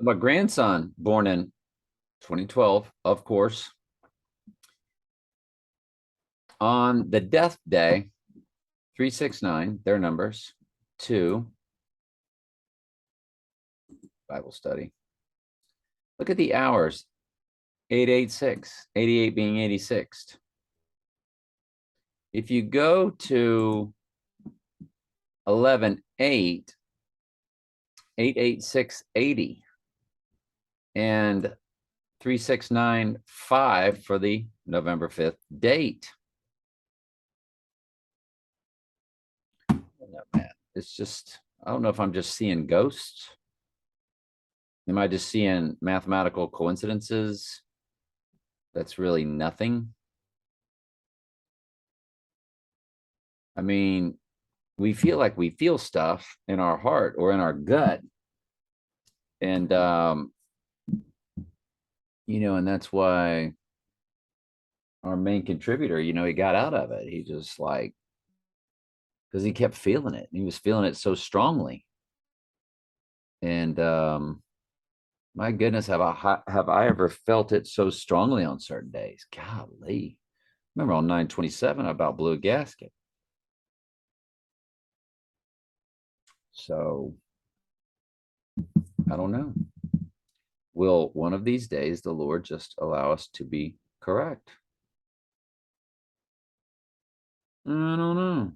My grandson, born in 2012, of course, on the death day, 369, their numbers, 2, Bible study. Look at the hours, 886, 88 being 86th. If you go to 11, 8, 886, 80, and 3695 for the November 5th date. No, man, it's just, I don't know if I'm just seeing ghosts. Am I just seeing mathematical coincidences? That's really nothing. I mean, we feel like we feel stuff in our heart or in our gut. And, and that's why our main contributor, he got out of it. He just like, because he kept feeling it. He was feeling it so strongly. And my goodness, have I ever felt it so strongly on certain days? Golly. Remember on 9/27, I about blew a gasket. So I don't know. Will one of these days the Lord just allow us to be correct? I don't know.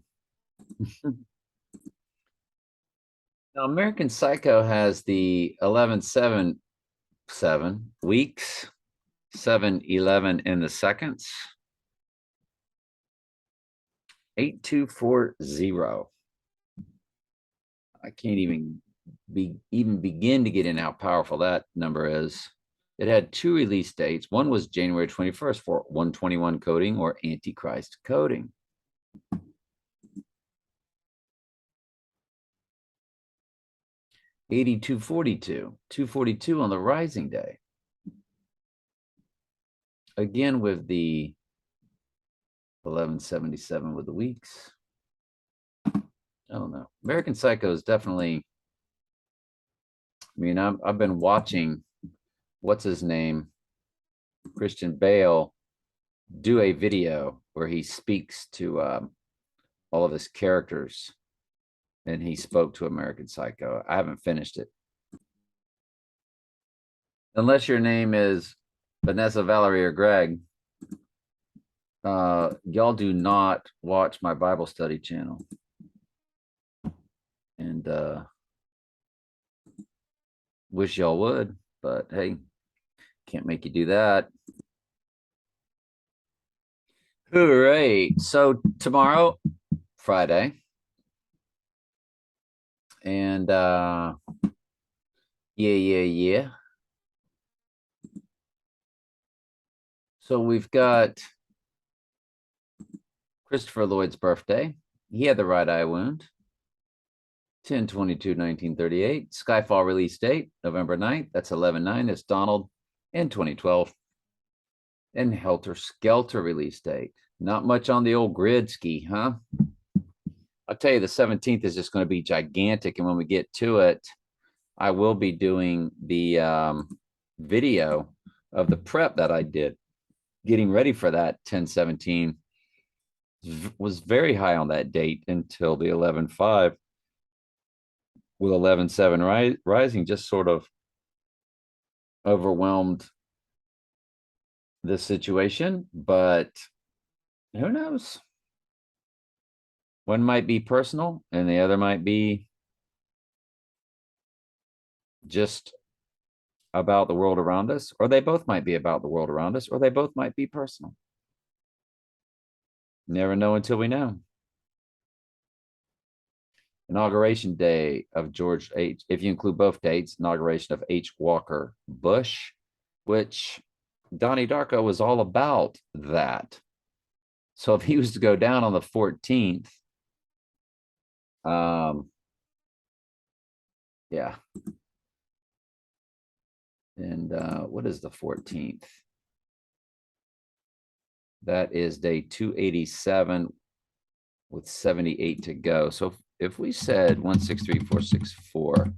Now, American Psycho has the 11/7/7 weeks, 7/11 in the seconds, 8240. I can't even begin to get in how powerful that number is. It had 2 release dates. One was January 21st for 121 coding or Antichrist coding. $82.42, 242 on the rising day. Again with the 11/77 with the weeks. I don't know. American Psycho is definitely. I mean, I've been watching. What's his name? Christian Bale do a video where he speaks to all of his characters, and he spoke to American Psycho. I haven't finished it. Unless your name is Vanessa, Valerie, or Greg, y'all do not watch my Bible study channel. And wish y'all would, but hey, can't make you do that. Hooray. So tomorrow, Friday. And yeah. So we've got Christopher Lloyd's birthday. He had the right eye wound. 10/22/1938. Skyfall release date, November 9th. That's 11/9. It's Donald in 2012. And Helter Skelter release date. Not much on the old grid ski, huh? I'll tell you, the 17th is just going to be gigantic. And when we get to it, I will be doing the video of the prep that I did, getting ready for that 10/17. Was very high on that date until the 11/5, with 11/7 rising just sort of overwhelmed this situation. But who knows? One might be personal and the other might be just about the world around us, or they both might be about the world around us, or they both might be personal. Never know until we know. Inauguration day of George H., if you include both dates, inauguration of H. Walker Bush, which Donnie Darko was all about that. So if he was to go down on the 14th, yeah. And what is the 14th? That is day 287 with 78 to go. So if we said 163,464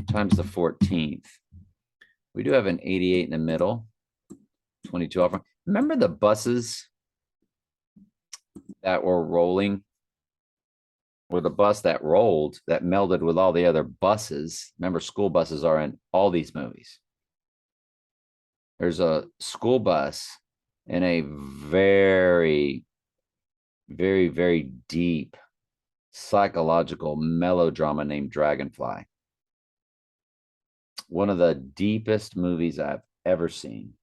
times the 14th, We do have an 88 in the middle, 22 off. Remember the buses that were rolling? Or the bus that rolled that melded with all the other buses. Remember, school buses are in all these movies. There's a school bus in a very, very, very deep psychological melodrama named Dragonfly. One of the deepest movies I've ever seen.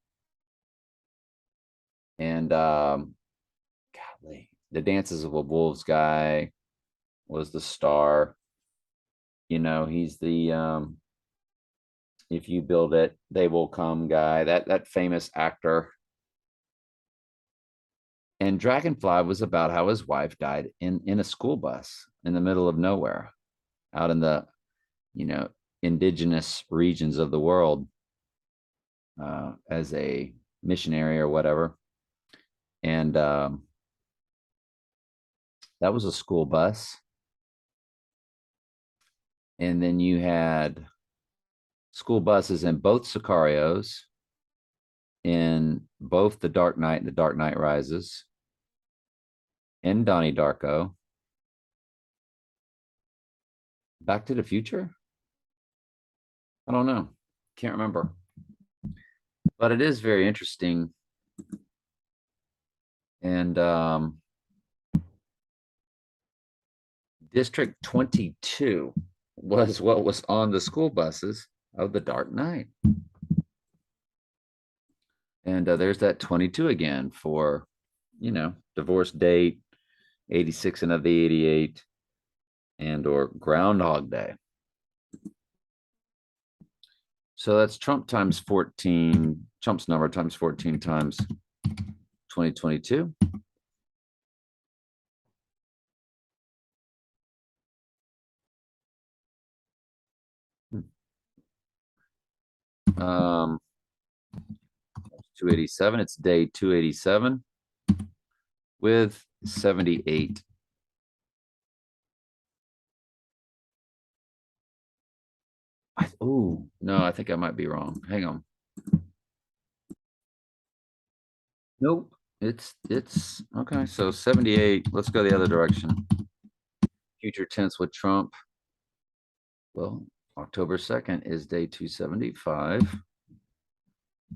And golly, the Dances of Wolves guy was the star. You know, he's the if you build it, they will come guy, that famous actor. And Dragonfly was about how his wife died in a school bus in the middle of nowhere, out in the, you know, indigenous regions of the world, as a missionary or whatever. And that was a school bus. And then you had school buses in both Sicarios, in both The Dark Knight and The Dark Knight Rises, in Donnie Darko, Back to the Future. I don't know. Can't remember. But it is very interesting. And District 22 was what was on the school buses of The Dark Knight. And there's that 22 again for, you know, divorce date, 86 and of the 88, and or Groundhog Day. So that's Trump times 14, Trump's number times 14 times 2022. Um, 287, it's day 287 with 78. Oh, no, I think I might be wrong. Hang on. Nope. It's okay. So 78. Let's go the other direction. Future tense with Trump. Well, October 2nd is day 275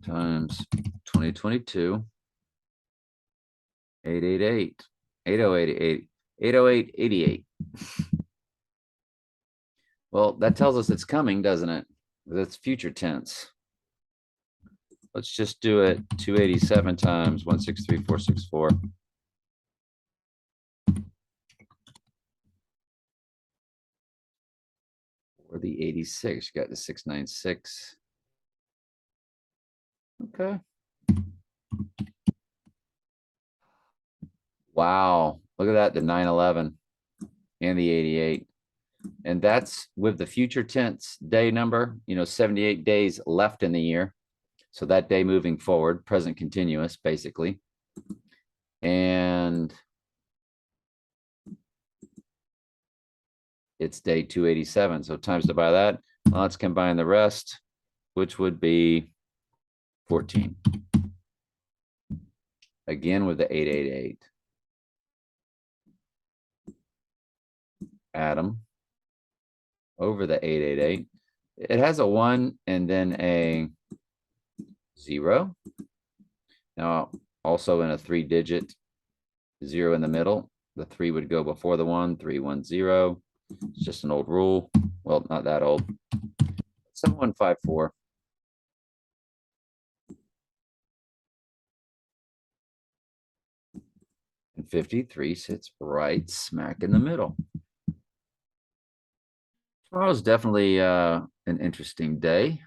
times 2022. 888. 8088. 80888. Well, that tells us it's coming, doesn't it? That's future tense. Let's just do it 287 times 163464. Or the 86, you got the 696. Okay. Wow. Look at that, the 911 and the 88. And that's with the future tense day number, you know, 78 days left in the year. So that day moving forward, present continuous, basically. And it's day 287. So times it by that. Let's combine the rest, which would be 14. Again with the 888. Adam over the 888. It has a 1 and then a 0. Now, also in a 3-digit 0 in the middle, the 3 would go before the 1, 310. It's just an old rule. Well, not that old. 7154. And 53 sits right smack in the middle. Tomorrow's definitely an interesting day.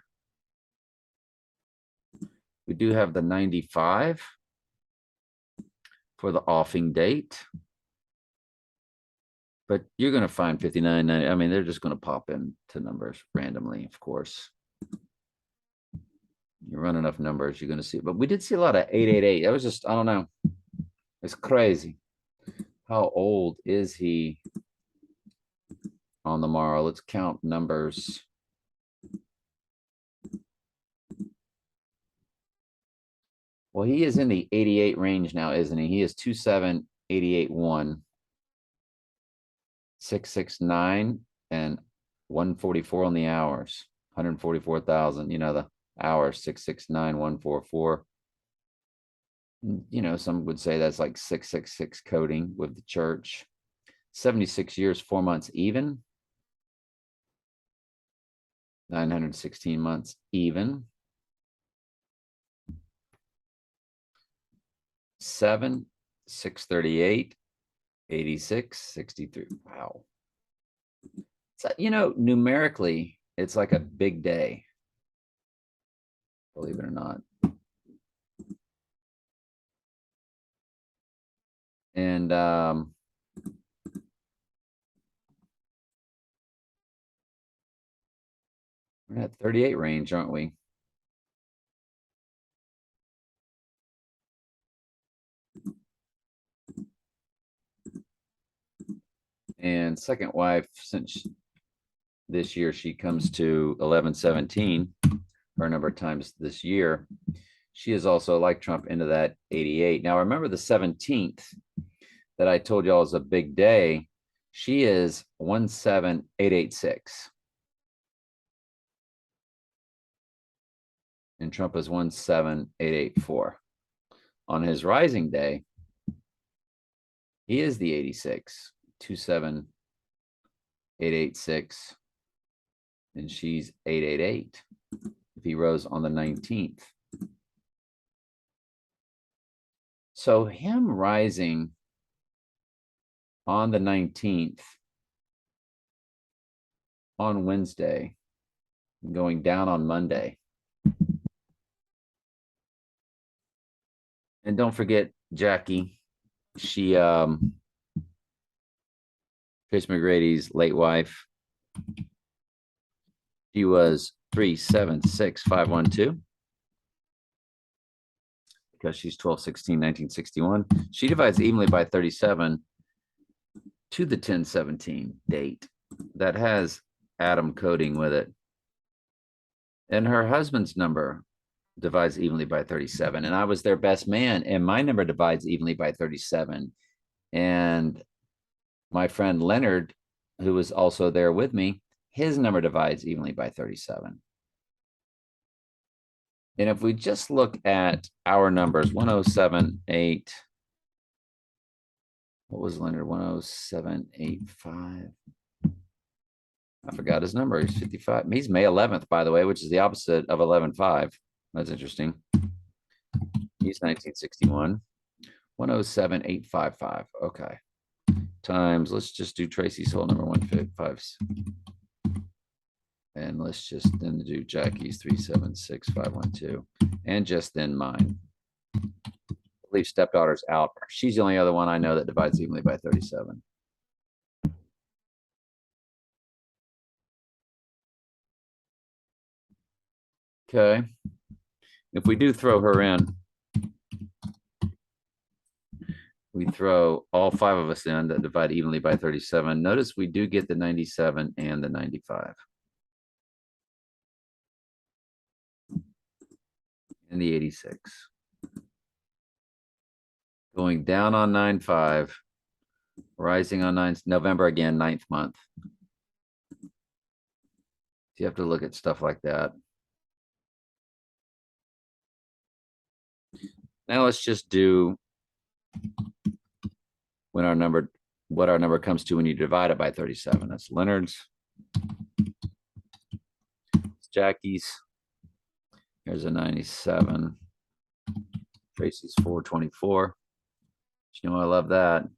We do have the 95 for the offing date. But you're going to find 59, 90. I mean, they're just going to pop into numbers randomly, of course. You run enough numbers, you're going to see. But we did see a lot of 888. That was just, I don't know. It's crazy. How old is he on the morrow? Let's count numbers. Well, he is in the 88 range now, isn't he? He is 27, 88, 1, 669, and 144 on the hours. 144,000, you know, the hours, 669, 144. You know, some would say that's like 666 coding with the church. 76 years, 4 months even. 916 months even. 7, 638, 86, 63. Wow. So, you know, numerically, it's like a big day, believe it or not. And we're at 38 range, aren't we? And second wife, since this year she comes to 1117 for a number of times this year, she is also, like Trump, into that 88. Now, remember the 17th that I told y'all is a big day. She is 17886. And Trump is 17884. On his rising day, he is the 86, 27886, and she's 888 if he rose on the 19th. So him rising on the 19th on Wednesday, going down on Monday. And don't forget Jackie. She Chris McGrady's late wife. She was 376512 because she's 12/16/1961. She divides evenly by 37 to the 1017 date that has Adam coding with it. And her husband's number divides evenly by 37. And I was their best man, and my number divides evenly by 37. And my friend Leonard, who was also there with me, his number divides evenly by 37. And if we just look at our numbers, 1078, what was Leonard? 10785. I forgot his number. He's 55. He's May 11th, by the way, which is the opposite of 11.5. That's interesting. He's 1961. 107855. Okay. Times, let's just do Tracy's whole number 155. And let's just then do Jackie's 376512. And just then mine. Leave stepdaughter's out. She's the only other one I know that divides evenly by 37. Okay. If we do throw her in, we throw all 5 of us in that divide evenly by 37. Notice we do get the 97 and the 95. And the 86. Going down on 9/5, rising on 9 November again, 9th month. You have to look at stuff like that. Now let's just do when our number, what our number comes to when you divide it by 37. That's Leonard's. It's Jackie's. Here's a 97. Tracy's 424. You know, I love that.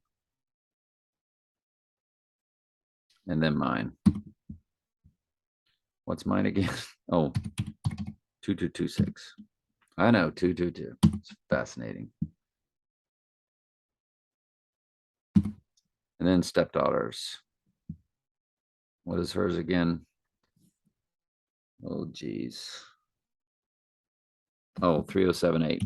And then mine. What's mine again? Oh, 2226. I know, 222. It's fascinating. And then stepdaughters. What is hers again? Oh, geez. Oh, 3078.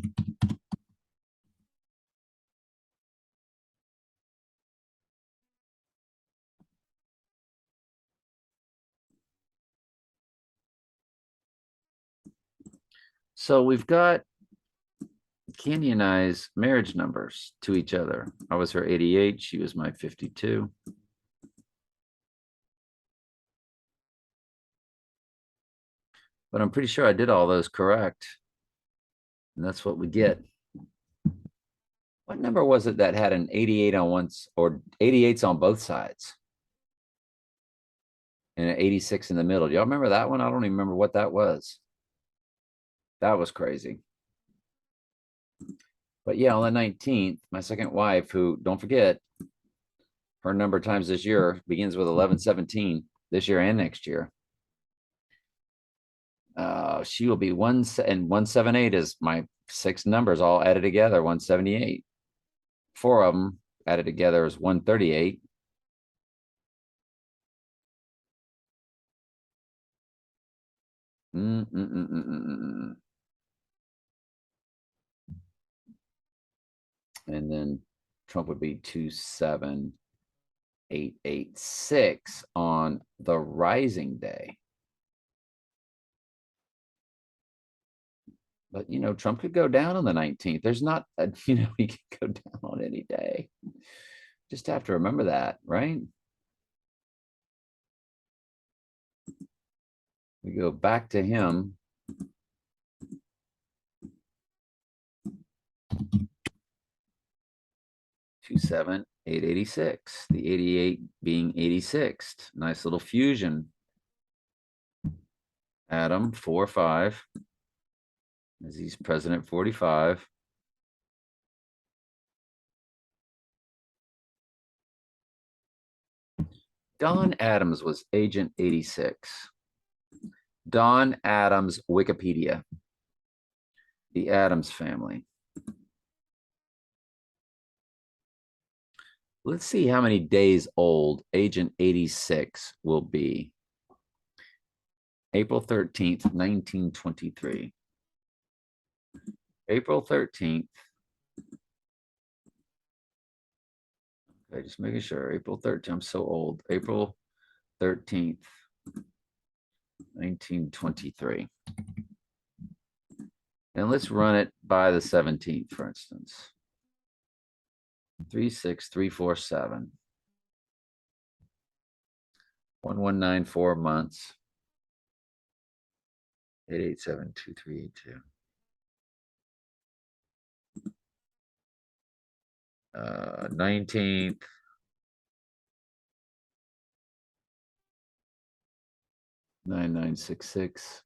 So we've got Canyonize marriage numbers to each other. I was her 88. She was my 52. But I'm pretty sure I did all those correct. And that's what we get. What number was it that had an 88 on once or 88s on both sides? And an 86 in the middle. Do y'all remember that one? I don't even remember what that was. That was crazy. But yeah, on the 19th, my second wife, who, don't forget, her number times this year begins with 1117 this year and next year. She will be 178 is my 6 numbers all added together, 178. 4 of them added together is 138. And then Trump would be 27886 on the rising day. But, you know, Trump could go down on the 19th. There's not, you know, he could go down on any day. Just have to remember that, right? We go back to him. Two 7 886. The 88 being 86th. Nice little fusion. Adam 4-5. As he's president 45. Don Adams was agent 86. Don Adams Wikipedia. The Adams family. Let's see how many days old agent 86 will be. April 13th, 1923. April 13th. Okay, just making sure. April 13th. I'm so old. April 13th, 1923. And let's run it by the 17th, for instance. 36347. 1194 months. 8872382. 19th. Nine 966.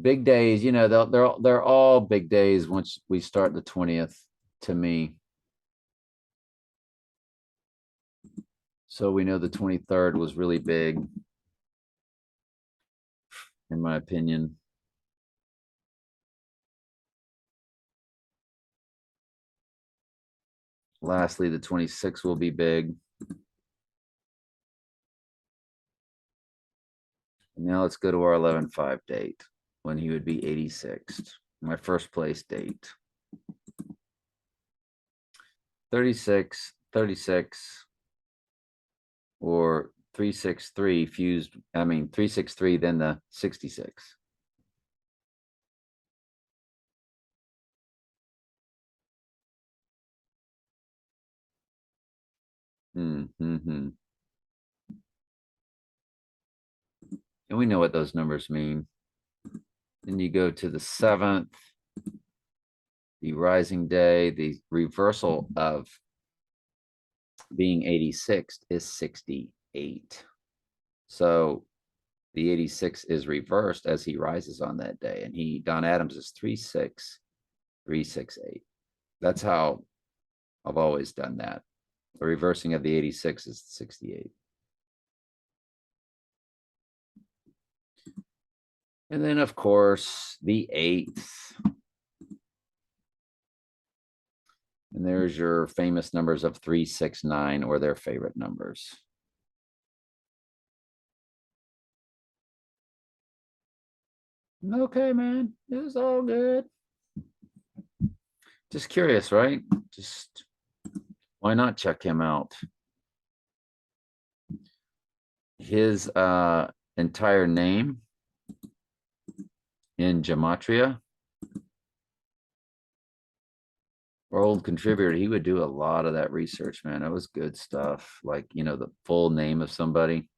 Big days, you know, they're all big days once we start the 20th to me. So we know the 23rd was really big, in my opinion. Lastly, the 26th will be big. Now let's go to our 11/5 date when he would be 86th. My first place date. 36, 36, or 363 fused. I mean, 363, then the 66. And we know what those numbers mean. Then you go to the 7th, the rising day, the reversal of being 86 is 68. So the 86 is reversed as he rises on that day. And Don Adams is 36368. That's how I've always done that. The reversing of the 86 is 68. And then, of course, the 8th. And there's your famous numbers of 369 or their favorite numbers. Okay, man. It was all good. Just curious, right? Just why not check him out? His entire name in gematria Our old contributor, he would do a lot of that research, man. That was good stuff. Like, the full name of somebody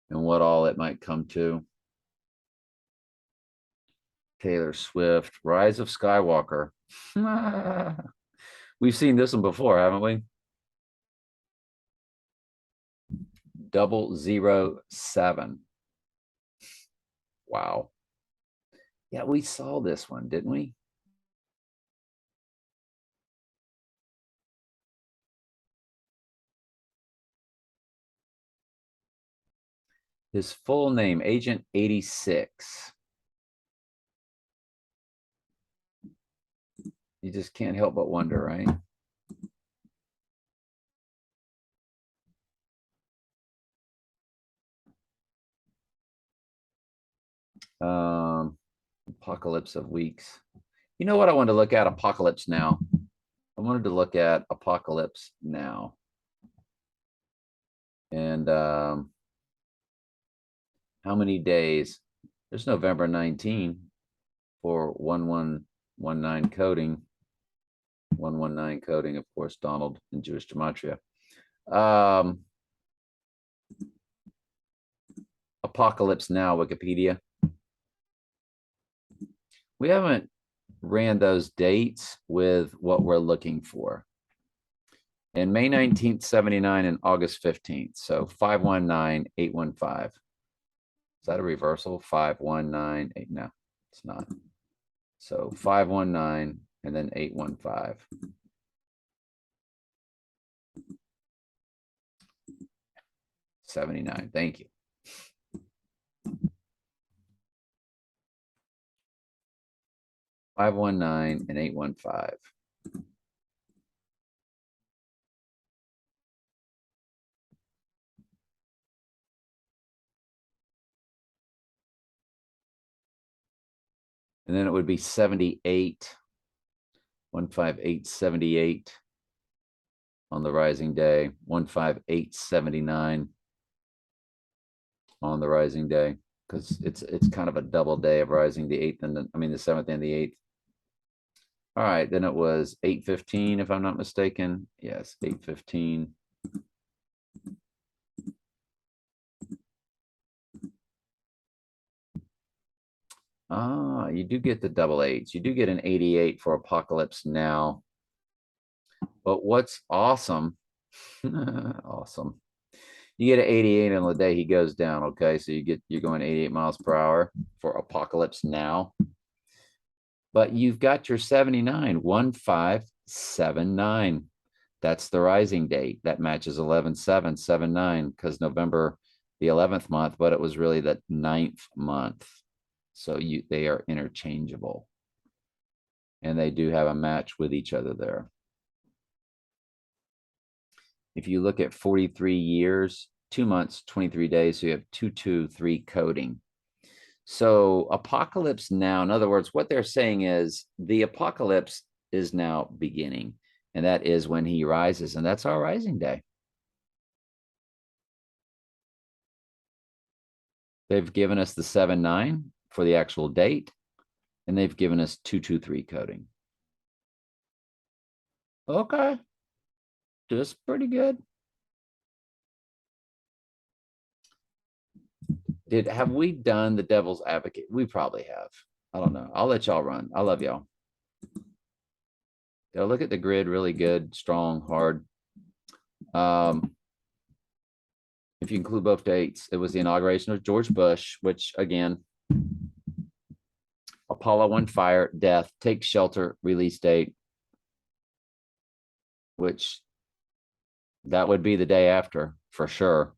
and what all it might come to. Taylor Swift, Rise of Skywalker. We've seen this one before, haven't we? 007. Wow. Yeah, we saw this one, didn't we? His full name, Agent 86. You just can't help but wonder, right? Apocalypse of Weeks. You know what I wanted to look at? Apocalypse Now. I wanted to look at Apocalypse Now. And how many days? There's November 19 for 1119 coding. 119 coding, of course, Donald in Jewish Gematria. Apocalypse Now, Wikipedia. We haven't ran those dates with what we're looking for. And May 19th, 79 and August 15th. So 519, 815. Is that a reversal? 5198. No, it's not. So 519 and then 815. '79. Thank you. $519 and 815. And then it would be 78, 15878 on the rising day, 15879 on the rising day, because it's kind of a double day of rising, the 8th and the 7th and the 8th. All right, then it was 8:15 if I'm not mistaken. Yes, 8:15. You do get the double eights. You do get an 88 for Apocalypse Now. But what's awesome, awesome. You get an 88 on the day he goes down, okay? So you're going 88 miles per hour for Apocalypse Now. But you've got your 79, 1579. That's the rising date. That matches 11/7/79 because November the 11th month, but it was really the 9th month. So they are interchangeable. And they do have a match with each other there. If you look at 43 years, 2 months, 23 days, so you have 223 coding. So Apocalypse Now, in other words, what they're saying is the apocalypse is now beginning, and that is when he rises, and that's our rising day. They've given us the 7/9 for the actual date, and they've given us 223 coding. Okay. Just pretty good. Have we done the Devil's Advocate? We probably have. I don't know. I'll let y'all run. I love y'all. They'll look at the grid really good, strong, hard. If you include both dates, it was the inauguration of George Bush, which again, Apollo 1 fire, death, take shelter, release date, which that would be the day after for sure.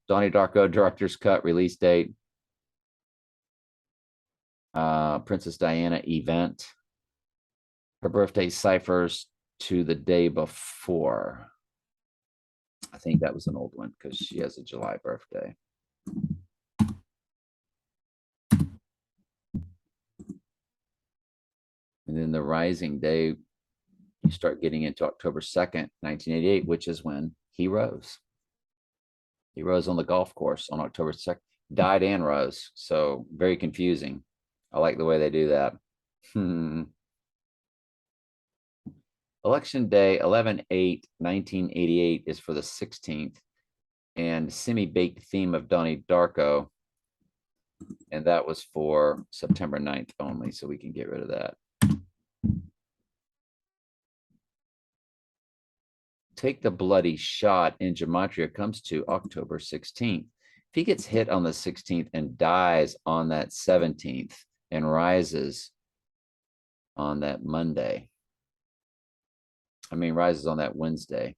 Donnie Darko director's cut, release date. Princess Diana event. Her birthday ciphers to the day before. I think that was an old one because she has a July birthday. And then the rising day, you start getting into October 2nd, 1988, which is when he rose. He rose on the golf course on October 2nd, died and rose. So very confusing. I like the way they do that. Election Day, 11/8/1988 is for the 16th. And Semi-Baked Theme of Donnie Darko. And that was for September 9th only, so we can get rid of that. Take the Bloody Shot in Gematria comes to October 16th. If he gets hit on the 16th and dies on that 17th and rises on that Monday, rises on that Wednesday.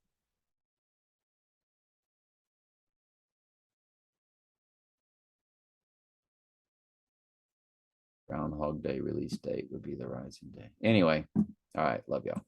Groundhog Day release date would be the rising day. Anyway, all right, love y'all.